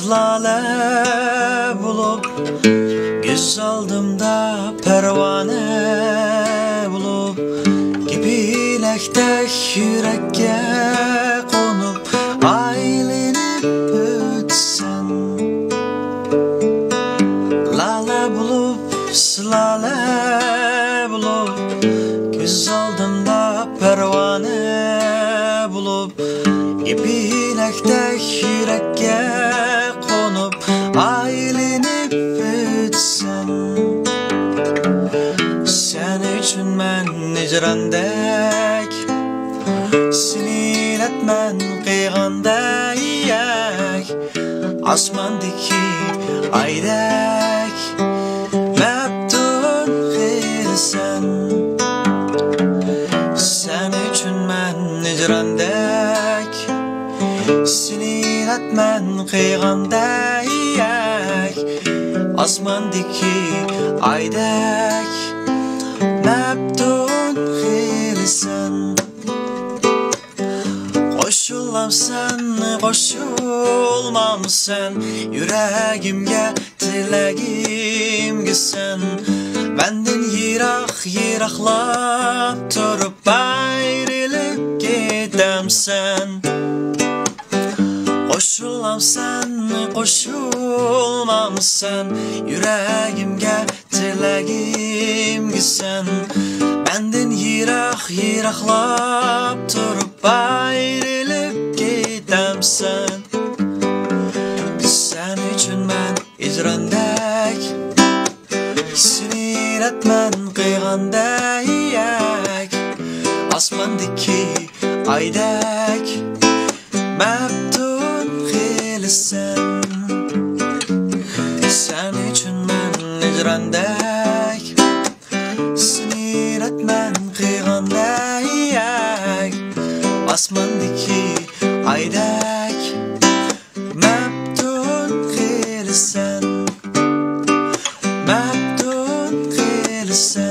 Lale bulup göz aldımda pervane bulup Gibilekte yürekke konup aylenip ötsen Lale bulup lale bulup göz aldımda pervane bulup Gibilekte yürekke aylenip ötsen Sen üçün men nicrandek Siniletmen qıygandek Asmandaki aydek Mebdun xilsen Sen üçün men nicrandek Siniletmen qıygandek Asmandaki aydek Mebdun xilsen Qoşulam sen, qoşulmam sen Yüreğimge tilegim gitsen Benden yiraqlap turup ayrılıp gidem sen Qoşulam sen, qoşulmam sen Yüreğimge tilegim gitsen Benden yiraqlap turup ayrılıp gidem sen Sen üçün men icrandek Siniletmen qıygandek Asmandaki aydek Mebdun xilsen Sen üçün men icrandek Siniletmen qıygandek Asmandaki aydek Mebdun xilsen Mebdun xilsen